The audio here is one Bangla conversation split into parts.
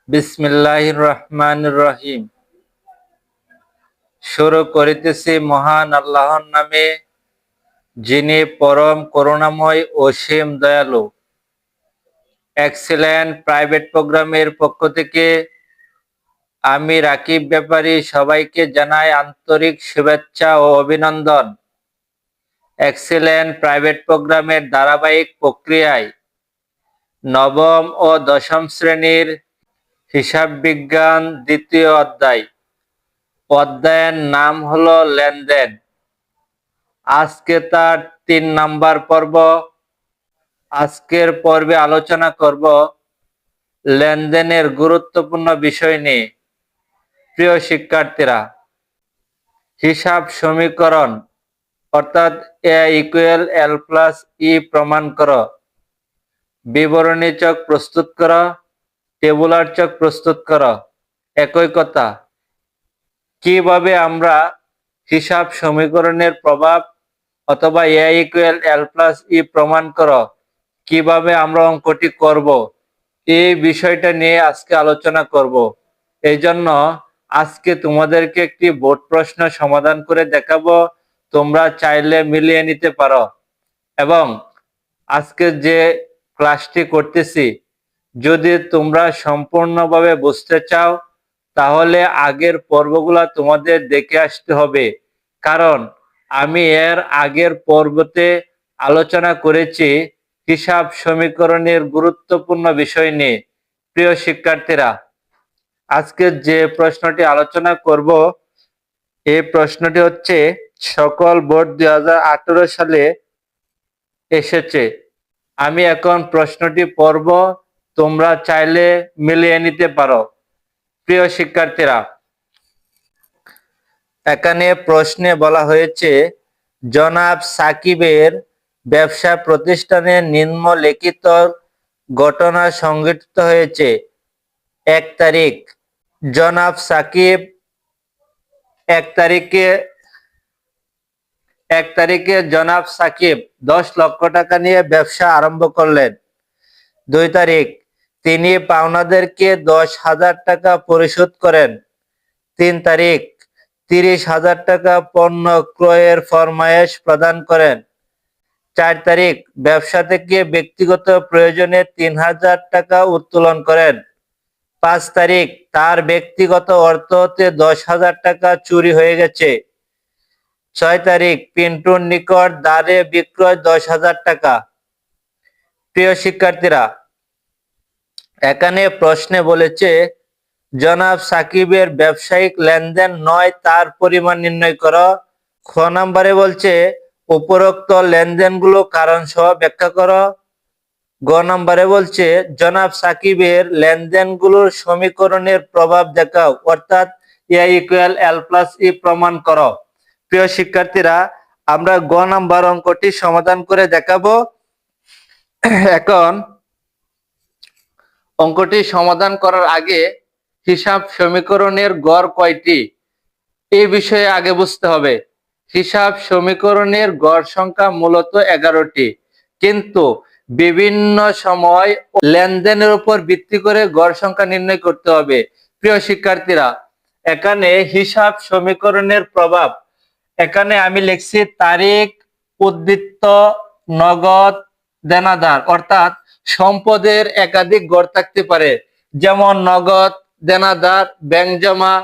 বিসমিল্লাহির রহমানির রহিম। শুরু করিতেছি মহান আল্লাহর নামে, যিনি পরম করুণাময় ও অসীম দয়ালু। এক্সেলেন্ট প্রাইভেট প্রোগ্রামের পক্ষ থেকে আমি রাকিব ব্যাপারী সবাইকে জানাই আন্তরিক শুভেচ্ছা ও অভিনন্দন। এক্সেলেন্ট প্রাইভেট প্রোগ্রামের ধারাবাহিক প্রক্রিয়ায় নবম ও দশম শ্রেণীর হিসাব বিজ্ঞান দ্বিতীয় অধ্যায়ের নাম হলো লেনদেন। আজকে তার ৩ নাম্বার পর্ব। আজকের পর্বে আলোচনা করব লেনদেনের গুরুত্বপূর্ণ বিষয় নিয়ে। প্রিয় শিক্ষার্থীরা, হিসাব সমীকরণ অর্থাৎ a=l+e প্রমাণ করো, বিবরণী চক প্রস্তুত করো, টেবুলার চক প্রস্তুত করো। একই কথা, কিভাবে আমরা হিসাব সমীকরণের প্রভাব অথবা a=l+e প্রমাণ করো কিভাবে আমরা অঙ্কটি করব, এই বিষয়টা নিয়ে আজকে আলোচনা করব। এই জন্য আজকে তোমাদেরকে একটি বোর্ড প্রশ্ন সমাধান করে দেখাবো, তোমরা চাইলে মিলিয়ে নিতে পারো। এবং আজকে যে ক্লাসটি করতেছি, যদি তোমরা সম্পূর্ণভাবে বুঝতে চাও তাহলে আগের পর্বগুলা তোমাদের দেখে আসতে হবে, কারণ আমি এর আগের পর্বতে আলোচনা করেছি হিসাব সমীকরণের গুরুত্বপূর্ণ বিষয় নিয়ে। প্রিয় শিক্ষার্থীরা, আজকে যে প্রশ্নটি আলোচনা করব, এই প্রশ্নটি হচ্ছে সকল বোর্ড 2018 সালে এসেছে। আমি এখন প্রশ্নটি পড়ব, তোমরা চাইলে মিলিয়ে নিতে পারো। প্রিয় শিক্ষার্থীরা, এখানে প্রশ্নে বলা হয়েছে জনাব সাকিবের ব্যবসা প্রতিষ্ঠানে নিম্নলিখিত ঘটনা সংঘটিত হয়েছে। 1 তারিখ, জনাব সাকিব 1 তারিখে জনাব সাকিব 10 লক্ষ টাকা নিয়ে ব্যবসা আরম্ভ করলেন। 2 তারিখ, তিনি পাওনাদারকে 10,000 টাকা পরিশোধ করেন। 3 তারিখ, 30,000 টাকা পণ্য ক্রয়ের ফরমায়েশ প্রদান করেন। 4 তারিখ, ব্যবসা থেকে ব্যক্তিগত প্রয়োজনে 3,000 টাকা উত্তোলন করেন। 5 তারিখ, তার ব্যক্তিগত অর্থ হতে 10,000 টাকা চুরি হয়ে গেছে। 6 তারিখ, পিন্টুর নিকট ধারে বিক্রয় 10,000 টাকা। প্রিয় শিক্ষার্থীরা, এখানে প্রশ্নে বলেছে জনাব সাকিবের ব্যবসায়িক লেনদেন 9, তার পরিমাণ নির্ণয় করো। খ নম্বরে বলছে উপরোক্ত লেনদেনগুলো কারণ সহ ব্যাখ্যা করো। গ নম্বরে বলছে জনাব সাকিবের লেনদেনগুলোর সমীকরণের প্রভাব দেখাও, অর্থাৎ a=l+e প্রমাণ করো। প্রিয় শিক্ষার্থীরা, আমরা গ নম্বর অঙ্কটি সমাধান করে দেখাবো। এখন অঙ্কটি সমাধান করার আগে হিসাব সমীকরণের গড় কয়টি, এই বিষয়ে আগে বুঝতে হবে। হিসাব সমীকরণের গড় সংখ্যা মূলত 11টি, কিন্তু বিভিন্ন সময় লেনদেনের উপর ভিত্তি করে গড় সংখ্যা নির্ণয় করতে হবে। প্রিয় শিক্ষার্থীরা, এখানে হিসাব সমীকরণের প্রভাব, এখানে আমি লিখছি তারিখ, উদ্ধৃত্ত, নগদ, দেনাদার, অর্থাৎ সম্পদের একাধিক গড় থাকতে পারে, যেমন নগদ, দেনাদার, ব্যাংক জমা,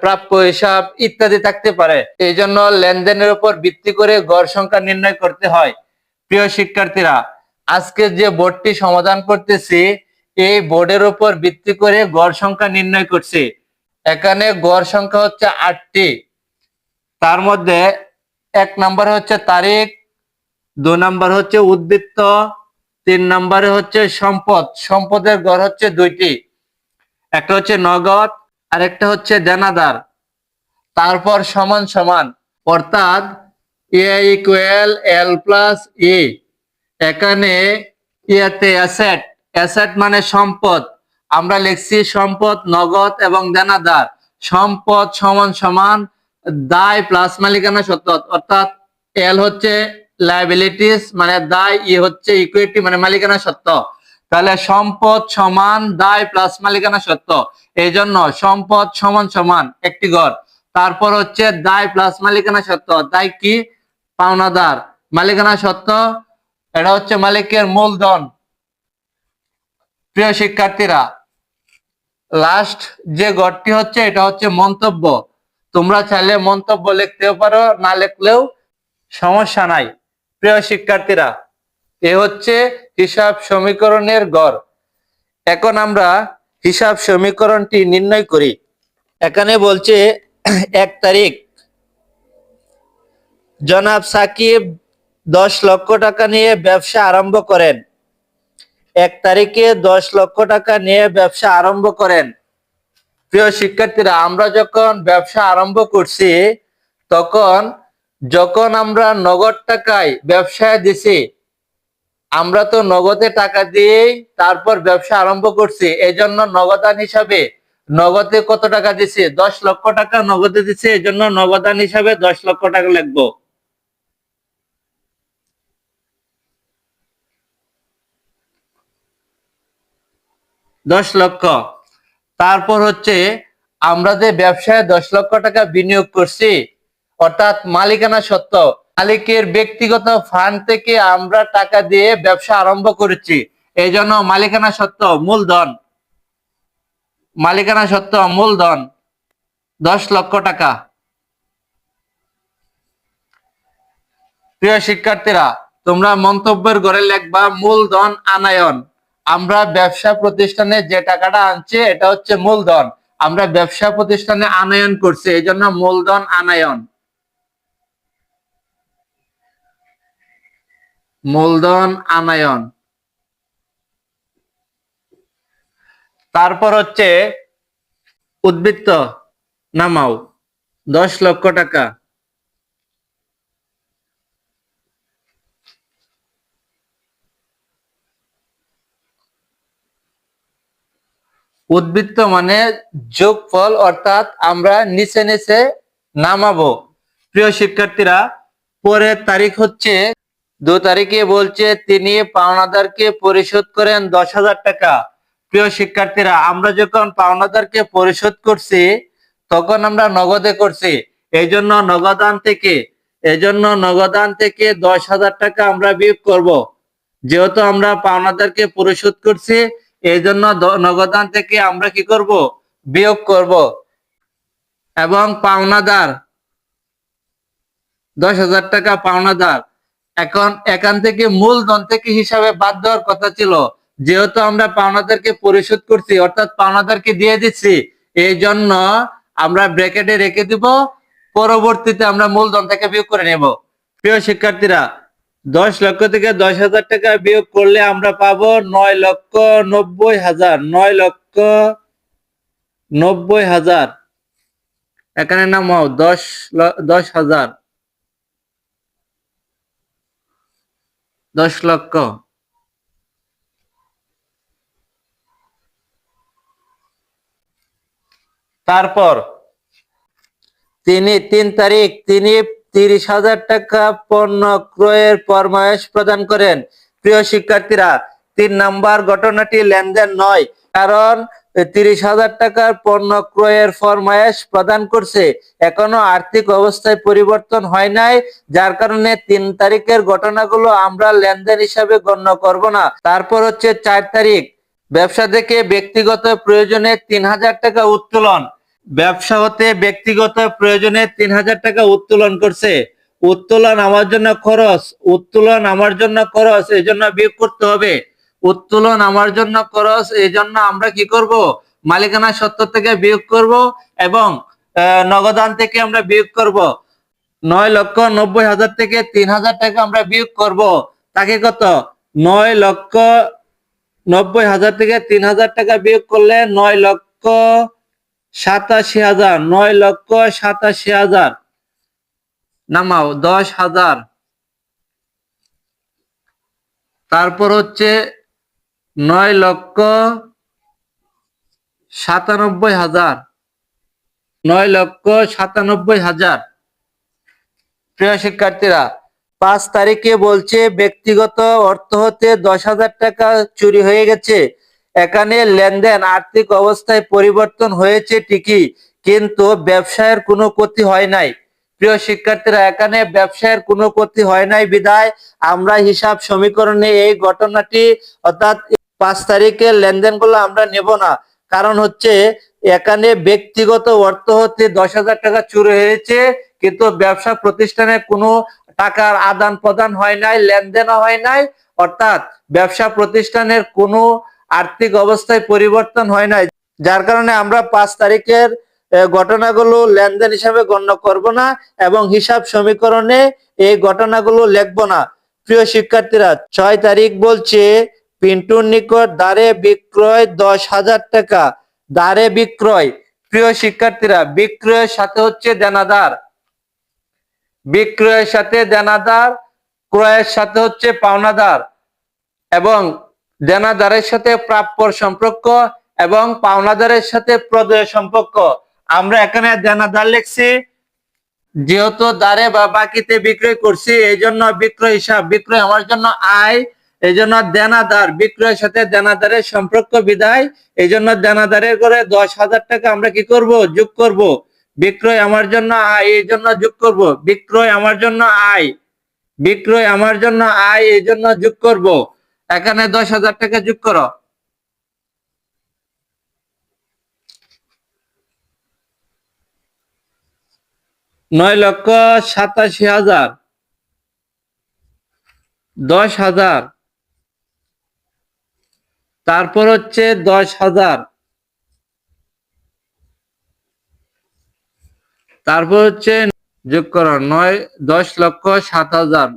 প্রাপ্য হিসাব ইত্যাদি থাকতে পারে। এই জন্য লেনদেনের উপর ভিত্তি করে গড় সংখ্যা নির্ণয় করতে হয়। প্রিয় শিক্ষার্থীরা, আজকে যে বোর্ডটি সমাধান করতেছি, এই বোর্ডের উপর ভিত্তি করে গড় সংখ্যা নির্ণয় করছি। এখানে গড় সংখ্যা হচ্ছে 8টি। তার মধ্যে 1 নম্বরে হচ্ছে তারিখ, 2 নম্বর হচ্ছে উদ্ধৃত্ত, 3 নম্বরে হচ্ছে সম্পদ। সম্পদের গড় হচ্ছে 2টি, একটা হচ্ছে নগদ আর একটা হচ্ছে দেনাদার। তারপর সমান সমান, অর্থাৎ a=l+e। এখানে ইয়াতে অ্যাসেট, অ্যাসেট মানে সম্পদ, আমরা লিখছি সম্পদ, নগদ এবং দেনাদার। সম্পদ সমান সমান দায় প্লাস মালিকানা সত্ত্ব, অর্থাৎ এল হচ্ছে লায়াবিলিটিস মানে দায়, ই হচ্ছে ইকুইটি মানে মালিকানা সত্ত্ব। তাহলে সম্পদ সমান দায় প্লাস মালিকানা সত্ত্ব, এই জন্য সম্পদ সমান সমান একটি ঘর। তারপর হচ্ছে দায় প্লাস মালিকানা সত্ত্ব, দায় কি? পাওনাদার। মালিকানা সত্ত্ব এটা হচ্ছে মালিকের মূলধন। প্রিয় শিক্ষার্থীরা, লাস্ট যে ঘরটি হচ্ছে এটা হচ্ছে মন্তব্য। তোমরা চাইলে মন্তব্য লিখতেও পারো, না লিখলেও সমস্যা নাই। প্রিয় শিক্ষার্থীরা, এ হচ্ছে হিসাব সমীকরণের গড়। এখন আমরা হিসাব সমীকরণটি নির্ণয় করি। এখানে বলছে 1 তারিখ জনাব সাকিব 10 লক্ষ টাকা নিয়ে ব্যবসা আরম্ভ করেন। 1 তারিখে 10 লক্ষ টাকা নিয়ে ব্যবসা আরম্ভ করেন। প্রিয় শিক্ষার্থীরা, আমরা যখন ব্যবসা আরম্ভ করছি তখন যখন আমরা নগদ টাকায় ব্যবসায় দিছি, আমরা তো নগদে টাকা দিয়েই তারপর ব্যবসা আরম্ভ করছি। এই জন্য নগদান হিসাবে নগদে কত টাকা দিছি? 10 লক্ষ টাকা নগদে দিছি, এই জন্য নগদান হিসাবে 10 লক্ষ টাকা লিখবো। দশ লক্ষ। তারপর হচ্ছে আমরা যে ব্যবসায় 10 লক্ষ টাকা বিনিয়োগ করছি, অর্থাৎ মালিকানা সত্ত্ব, মালিকের ব্যক্তিগত ফান্ড থেকে আমরা টাকা দিয়ে ব্যবসা আরম্ভ করেছি, এই জন্য মালিকানা সত্ত্ব মূলধন। মালিকানা সত্ত্ব মূলধন 10 লক্ষ টাকা। প্রিয় শিক্ষার্থীরা, তোমরা মন্তব্যের ঘরে লিখবা মূলধন আনায়ন। আমরা ব্যবসা প্রতিষ্ঠানে যে টাকাটা আনছি এটা হচ্ছে মূলধন, আমরা ব্যবসা প্রতিষ্ঠানে আনায়ন করছি, এই জন্য মূলধন আনায়ন। মূলধন আনায়ন। তারপর হচ্ছে উদ্বৃত্ত নামাও 10 লক্ষ টাকা। উদ্বৃত্ত মানে যোগফল, অর্থাৎ আমরা নিচে নিচে নামাবো। প্রিয় শিক্ষার্থীরা, পরের তারিখ হচ্ছে 2 তারিখে বলছে তিনি পাওনাদারকে পরিশোধ করেন 10,000 টাকা। প্রিয় শিক্ষার্থীরা, আমরা যখন পাওনাদারকে পরিশোধ করছি তখন আমরা নগদে করছি, এই জন্য নগদান থেকে 10,000 টাকা আমরা বিয়োগ করব। যেহেতু আমরা পাওনাদারকে পরিশোধ করছি, এই জন্য নগদান থেকে আমরা কি করব? বিয়োগ করব। এবং পাওনাদার 10,000 টাকা পাওনাদার। এখন এখান থেকে মূলধন থেকে হিসাবে বাদ দেওয়ার কথা ছিল, যেহেতু আমরা পাওনাদারকে পরিশোধ করছি অর্থাৎ পাওনাদারকে দিয়ে দিচ্ছি, এই জন্য আমরা ব্র্যাকেটে রেখে দিব, পরবর্তীতে আমরা মূলধন থেকে বিয়োগ করে নেব। প্রিয় শিক্ষার্থীরা, 10 লক্ষ থেকে 10,000 টাকা বিয়োগ করলে আমরা পাবো 9,90,000। 9,90,000। এখানে নামাও 10,000। 10 লক্ষ। তারপর 3 তারিখ তিনি 30,000 টাকা পণ্য ক্রয়ের ফরমায়েশ প্রদান করেন। প্রিয় শিক্ষার্থীরা, 3 নাম্বার ঘটনাটি লেনদেন নয়, কারণ 30,000 টাকার পণ্য ক্রয়ের ফরমায়েশ প্রদান করছে, এখনো আর্থিক অবস্থায় পরিবর্তন হয় নাই, যার কারণে 3 তারিখের ঘটনাগুলো আমরা লেনদেন হিসাবে গণ্য করব না। তারপর হচ্ছে 4 তারিখ ব্যবসা থেকে ব্যক্তিগত প্রয়োজনে 3,000 টাকা উত্তোলন। ব্যবসা হতে ব্যক্তিগত প্রয়োজনে 3,000 টাকা উত্তোলন করছে। উত্তোলন আমার জন্য খরচ, এই জন্য বিয়োগ করতে হবে। উত্তোলন আমার জন্য খরচ, এই জন্য আমরা কি করব? মালিকানা সত্ত্ব থেকে বিয়োগ করব এবং নগদান থেকে আমরা বিয়োগ করব। 9,90,000 থেকে 3,000 টাকা আমরা বিয়োগ করব। তাকে কত? 9,90,000 থেকে 3,000 টাকা বিয়োগ করলে 9,87,000। 9,87,000 নামাও 10,000। তারপর হচ্ছে 9,97,000। 9,97,000। প্রিয় শিক্ষার্থীরা, 5 তারিখে বলছে ব্যক্তিগত অর্থ হতে 10,000 টাকা চুরি হয়ে গেছে। এখানে লেনদেন আর্থিক অবস্থায় পরিবর্তন হয়েছে ঠিকই, কিন্তু ব্যবসায়ের কোনো ক্ষতি হয় নাই। প্রিয় শিক্ষার্থীরা, এখানে ব্যবসায়ের কোনো ক্ষতি হয় নাই বিধায় আমরা হিসাব সমীকরণে এই ঘটনাটি অর্থাৎ 5 তারিখের লেনদেনগুলো আমরা নেব না। কারণ হচ্ছে এখানে ব্যক্তিগত অর্থ হতে 10,000 টাকা চুরি হয়েছে, কিন্তু ব্যবসা প্রতিষ্ঠানে কোনো টাকার আদান প্রদান হয় নাই, লেনদেনও হয় নাই, অর্থাৎ ব্যবসা প্রতিষ্ঠানের কোনো আর্থিক অবস্থায় পরিবর্তন হয় নাই। যার কারণে আমরা 5 তারিখের ঘটনাগুলো লেনদেন হিসাবে গণ্য করব না এবং হিসাব সমীকরণে এই ঘটনাগুলো লিখব না। প্রিয় শিক্ষার্থীরা, 6 তারিখ বলছে পিন্টুর নিকট দ্বারে বিক্রয় 10,000 টাকা। দ্বারে বিক্রয়, প্রিয় শিক্ষার্থীরা, বিক্রয়ের সাথে হচ্ছে দেনাদার, বিক্রয়ের সাথে দেনাদার, ক্রয়ের সাথে হচ্ছে পাওনাদার, এবং দেনাদারের সাথে প্রাপ্যর সম্পর্ক এবং পাওনাদারের সাথে প্রদেয় সম্পর্ক। আমরা এখানে দেনাদার লিখছি, যেহেতু দ্বারে বা বাকিতে বিক্রয় করছি এই জন্য বিক্রয় হিসাব, বিক্রয় আমার জন্য আয়, এই জন্য দেনাদার, বিক্রয়ের সাথে দেনাদারের সম্পর্ক বিধায় এই জন্য দেনাদারের করে 10,000 টাকা আমরা কি করব, যোগ করব। বিক্রয় আমার জন্য আয়, এই জন্য যোগ করব। বিক্রয় আমার জন্য আয়, বিক্রয় আমার জন্য আয়, এই জন্য যোগ করব। এখানে 10,000 টাকা যোগ করো। 9,87,000, 10,000, তারপর হচ্ছে 10,000, তারপর হচ্ছে যোগ করো 10,07,000,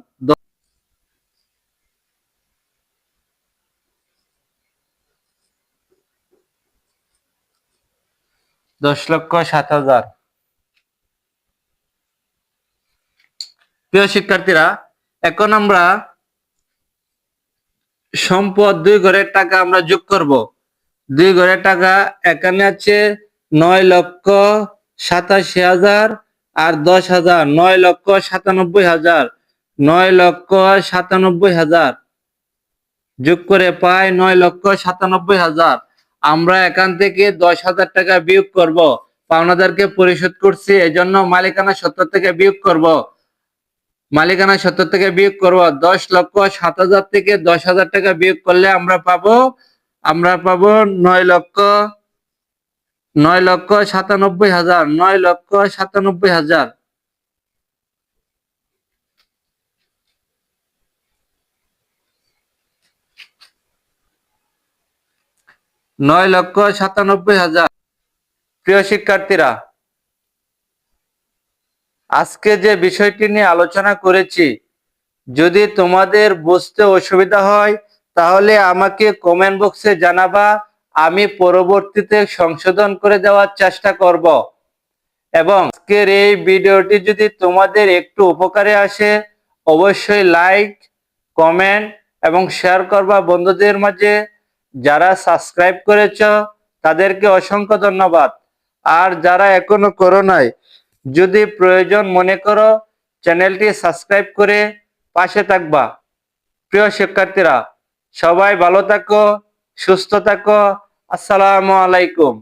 10,07,000। প্রিয় শিক্ষার্থীরা, এখন আমরা সম্পদ 2 ঘরের টাকা আমরা যোগ করব। 2 ঘরের টাকা এখানে আছে 9,87,000 আর 10,000, 9,97,000, 9,97,000 যোগ করে পাই 9,97,000। আমরা এখান থেকে 10,000 টাকা বিয়োগ করব। পাওনাদারকে পরিশোধ করছি, এই জন্য মালিকানা সত্ত্ব থেকে বিয়োগ করব। মালিকানা সত্ত্ব থেকে বিয়োগ করব। 10,07,000 থেকে 10,000 টাকা বিয়োগ করলে আমরা পাবো 9,97,000, 9,97,000। 9,97,000। প্রিয় শিক্ষার্থীরা, আজকে যে বিষয়টি নিয়ে আলোচনা করেছি, যদি তোমাদের বুঝতে অসুবিধা হয় তাহলে আমাকে কমেন্ট বক্সে জানাবা, আমি পরবর্তীতে সংশোধন করে দেওয়ার চেষ্টা করব। এবং আজকের এই ভিডিওটি যদি তোমাদের একটু উপকারে আসে অবশ্যই লাইক, কমেন্ট এবং শেয়ার করবা বন্ধুদের মাঝে। যারা সাবস্ক্রাইব করেছ তাদেরকে অসংখ্য ধন্যবাদ। আর যারা এখনো করো নাই, যদি প্রয়োজন মনে করো চ্যানেলটি সাবস্ক্রাইব করে পাশে থাকবা। প্রিয় শিক্ষার্থীরা, সবাই ভালো থাকো, সুস্থ থাকো। আসসালামু আলাইকুম।